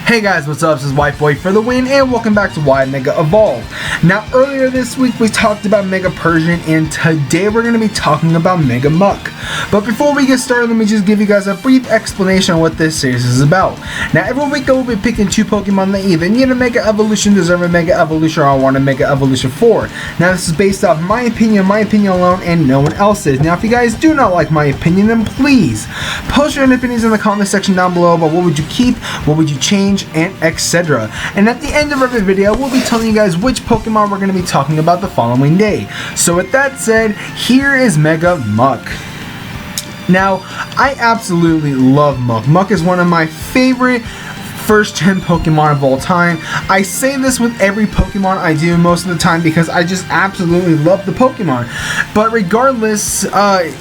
Hey guys, what's up? This is White Boy for the win, and welcome back to Why Mega Evolve. Now, earlier this week we talked about Mega Persian, and today we're going to be talking about Mega Muck. But before we get started, let me just give you guys a brief explanation on what this series is about. Now, every week I will be picking two Pokemon that either need a Mega Evolution, deserve a Mega Evolution, or I want a Mega Evolution for. Now, this is based off my opinion alone, and no one else's. Now, if you guys do not like my opinion, then please post your opinions in the comment section down below about what would you keep, what would you change, and etc. And at the end of every video, we'll be telling you guys which Pokemon we're going to be talking about the following day. So with that said, here is Mega Muck. Now, I absolutely love Muck. Muck is one of my favorite first gen Pokemon of all time. I say this with every Pokemon I do most of the time because I just absolutely love the Pokemon. But regardless,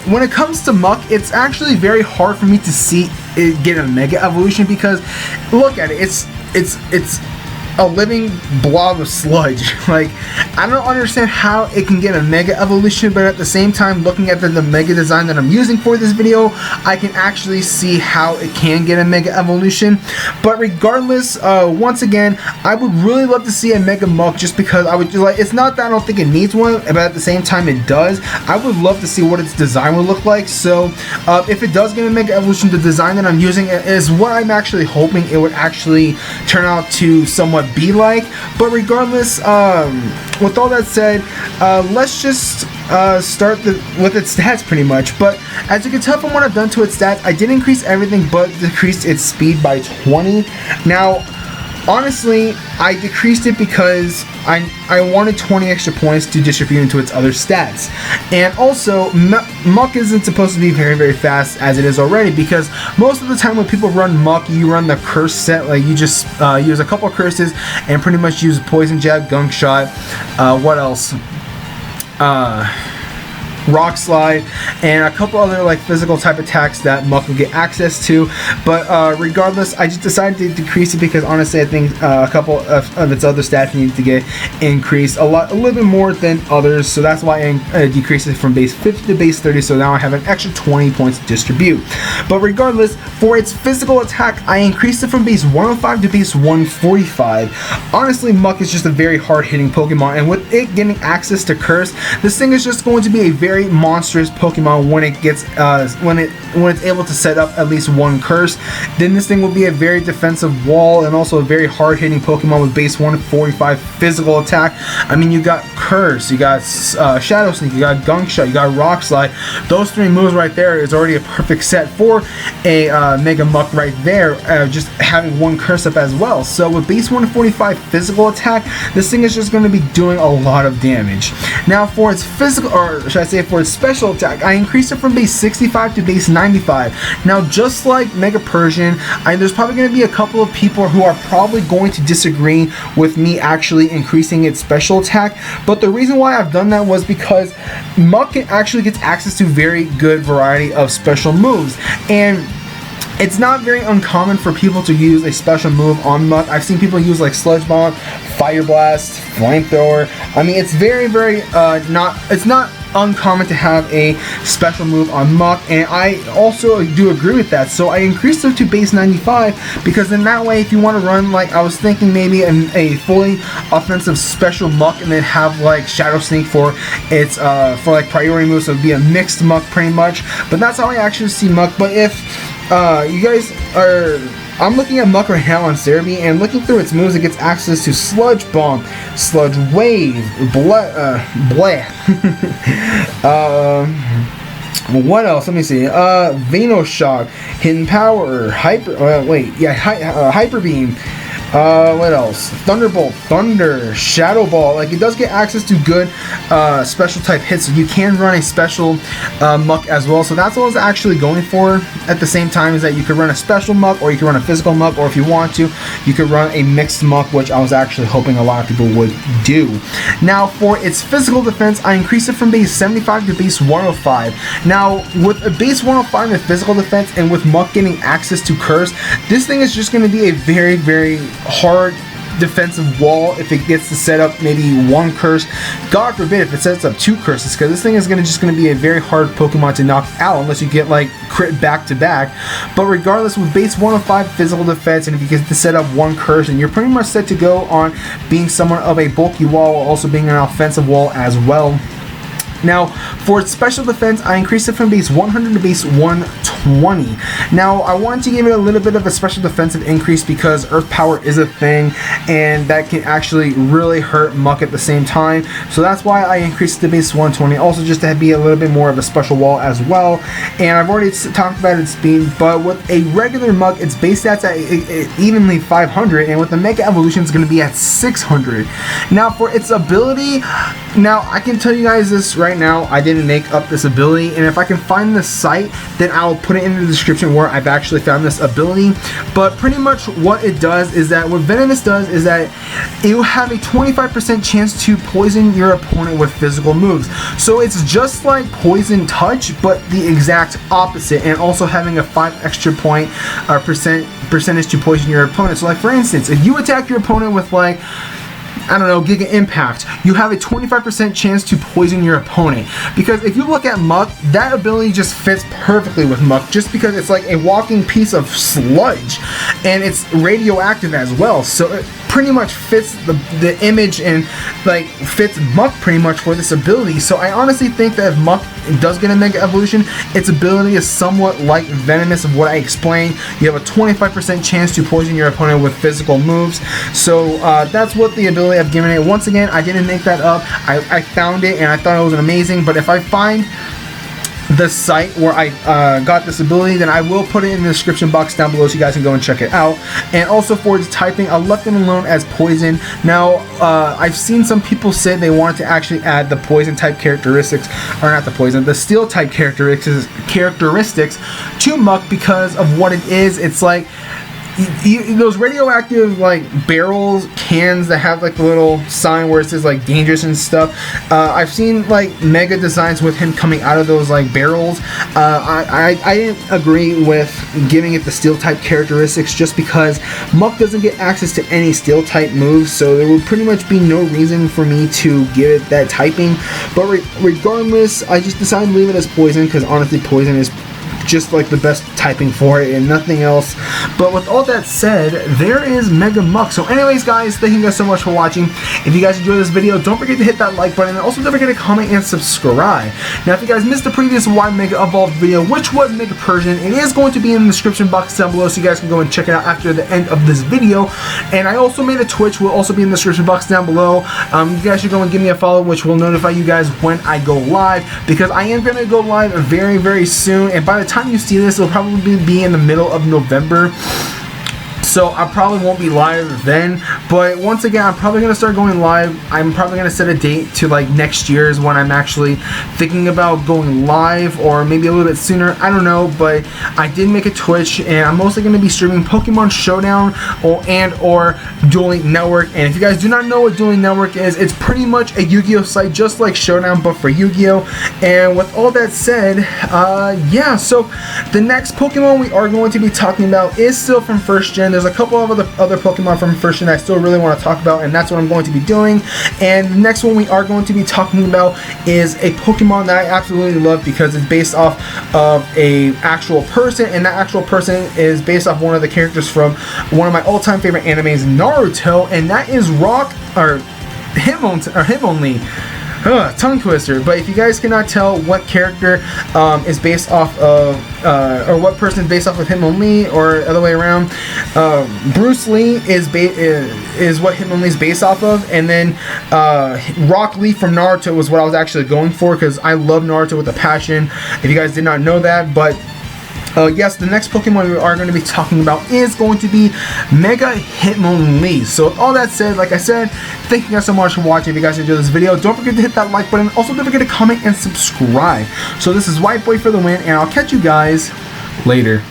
when it comes to Muck, it's actually very hard for me to see it get a Mega Evolution because look at it, it's a living blob of sludge. Like, I don't understand how it can get a Mega Evolution, but at the same time, looking at the Mega design that I'm using for this video, I can actually see how it can get a Mega Evolution. But regardless, once again, I would really love to see a Mega Muck just because I would just like, it's not that I don't think it needs one, but at the same time it does. I would love to see what its design would look like. So if it does get a Mega Evolution, the design that I'm using is what I'm actually hoping it would actually turn out to somewhat be like. But regardless, with all that said, let's just start with its stats pretty much. But as you can tell from what I've done to its stats, I did increase everything but decreased its speed by 20. Now honestly, I decreased it because I wanted 20 extra points to distribute into its other stats. And also, Muck isn't supposed to be very, very fast as it is already, because most of the time when people run Muck, you run the curse set. Like, you just use a couple of curses and pretty much use Poison Jab, Gunk Shot, what else? Rock Slide, and a couple other like physical type attacks that Muck will get access to. But regardless, I just decided to decrease it because honestly I think a couple of its other stats need to get increased a little bit more than others, so that's why I decreased it from base 50 to base 30, so now I have an extra 20 points to distribute. But regardless, for its physical attack, I increased it from base 105 to base 145. Honestly, Muck is just a very hard hitting Pokemon, and with it getting access to Curse, this thing is just going to be a very monstrous Pokemon when it gets when it's able to set up at least one curse. Then this thing will be a very defensive wall and also a very hard-hitting Pokemon with base 145 physical attack. I mean, you got Curse, you got Shadow Sneak, you got Gunk Shot, you got Rock Slide. Those three moves right there is already a perfect set for a Mega Muck right there, just having one curse up as well. So with base 145 physical attack, this thing is just going to be doing a lot of damage. Now for its physical, or should I say for its special attack, I increased it from base 65 to base 95. Now, just like Mega Persian, there's probably going to be a couple of people who are probably going to disagree with me actually increasing its special attack, but the reason why I've done that was because Muck actually gets access to very good variety of special moves, and it's not very uncommon for people to use a special move on Muck. I've seen people use like Sludge Bomb, Fire Blast, Flamethrower. I mean, it's very, it's not uncommon to have a special move on Muck, and I also do agree with that. So I increased it to base 95 because in that way, if you want to run, like I was thinking maybe a fully offensive special Muck and then have like Shadow Sneak for its for like priority moves, so it'd be a mixed Muck pretty much. But that's how I actually see Muck. But if you guys are, I'm looking at Muck right now on Cerebi, and looking through its moves, it gets access to Sludge Bomb, Sludge Wave, what else? Let me see. Venoshock, Hidden Power, Hyper Beam. What else? Thunderbolt, Thunder, Shadow Ball. Like, it does get access to good special type hits, so you can run a special Muck as well. So that's what I was actually going for at the same time, is that you could run a special Muck, or you could run a physical Muck, or if you want to, you could run a mixed Muck, which I was actually hoping a lot of people would do. Now, for its physical defense, I increased it from base 75 to base 105. Now, with a base 105 in physical defense, and with Muck getting access to Curse, this thing is just going to be a very, very hard defensive wall if it gets to set up maybe 1 curse. God forbid if it sets up 2 curses, because this thing is just going to be a very hard Pokemon to knock out unless you get like crit back to back. But regardless, with base 105 physical defense, and if you get to set up 1 curse, and you're pretty much set to go on being somewhat of a bulky wall while also being an offensive wall as well. Now, for its special defense, I increased it from base 100 to base 120. Now, I wanted to give it a little bit of a special defensive increase because Earth Power is a thing, and that can actually really hurt Muck at the same time. So that's why I increased it to base 120, also just to be a little bit more of a special wall as well. And I've already talked about its speed, but with a regular Muck, its base stats at evenly 500, and with the Mega Evolution, it's going to be at 600. Now, for its ability, now I can tell you guys this right now, I didn't make up this ability, and if I can find the site, then I'll put it in the description where I've actually found this ability. But pretty much what it does is that, what Venomous does is that it will have a 25% chance to poison your opponent with physical moves. So it's just like Poison Touch, but the exact opposite, and also having a 5 extra point percentage to poison your opponent. So like for instance, if you attack your opponent with like, I don't know, Giga Impact, you have a 25% chance to poison your opponent. Because if you look at Muck, that ability just fits perfectly with Muck, just because it's like a walking piece of sludge, and it's radioactive as well. So it pretty much fits the image and like fits Muck pretty much for this ability. So I honestly think that if Muck does get a Mega Evolution, its ability is somewhat like Venomous of what I explained. You have a 25% chance to poison your opponent with physical moves. So that's what the ability I've given it. Once again, I didn't make that up. I found it and I thought it was amazing. But if I find the site where I got this ability, then I will put it in the description box down below so you guys can go and check it out. And also for its typing, I left it alone as poison. Now I've seen some people say they wanted to actually add the poison type characteristics, or not the poison, the steel type characteristics to Muck because of what it is. It's like those radioactive like barrels, cans that have like the little sign where it says like dangerous and stuff. I've seen like mega designs with him coming out of those like barrels. I didn't agree with giving it the steel type characteristics just because Muck doesn't get access to any steel type moves, so there would pretty much be no reason for me to give it that typing. But regardless, I just decided to leave it as poison because honestly poison is just like the best typing for it and nothing else. But with all that said, there is Mega Muck. So anyways guys, thank you guys so much for watching. If you guys enjoyed this video, don't forget to hit that like button, and also don't forget to comment and subscribe. Now if you guys missed the previous Y Mega Evolved video, which was Mega Persian, it is going to be in the description box down below so you guys can go and check it out after the end of this video. And I also made a Twitch, will also be in the description box down below. You guys should go and give me a follow, which will notify you guys when I go live, because I am going to go live very, very soon. And by the time you see this, it'll probably be in the middle of November, so I probably won't be live then. But once again, I'm probably gonna start going live. I'm probably gonna set a date to like next year is when I'm actually thinking about going live, or maybe a little bit sooner, I don't know. But I did make a Twitch, and I'm mostly gonna be streaming Pokemon Showdown or Dueling Network. And if you guys do not know what Dueling Network is, it's pretty much a Yu-Gi-Oh site just like Showdown but for Yu-Gi-Oh. And with all that said, yeah, so the next Pokemon we are going to be talking about is still from first gen. There's a couple of other Pokemon from first gen I still really want to talk about, and that's what I'm going to be doing. And the next one we are going to be talking about is a Pokemon that I absolutely love because it's based off of a actual person, and that actual person is based off one of the characters from one of my all-time favorite animes, Naruto, and that is him only. Tongue twister. But if you guys cannot tell what character is based off of, or what person is based off of him only, or other way around, Bruce Lee is what him only is based off of, and then Rock Lee from Naruto was what I was actually going for because I love Naruto with a passion. If you guys did not know that, but yes, the next Pokemon we are going to be talking about is going to be Mega Hitmonlee. So with all that said, like I said, thank you guys so much for watching. If you guys enjoyed this video, don't forget to hit that like button. Also, don't forget to comment and subscribe. So this is White Boy for the win, and I'll catch you guys later.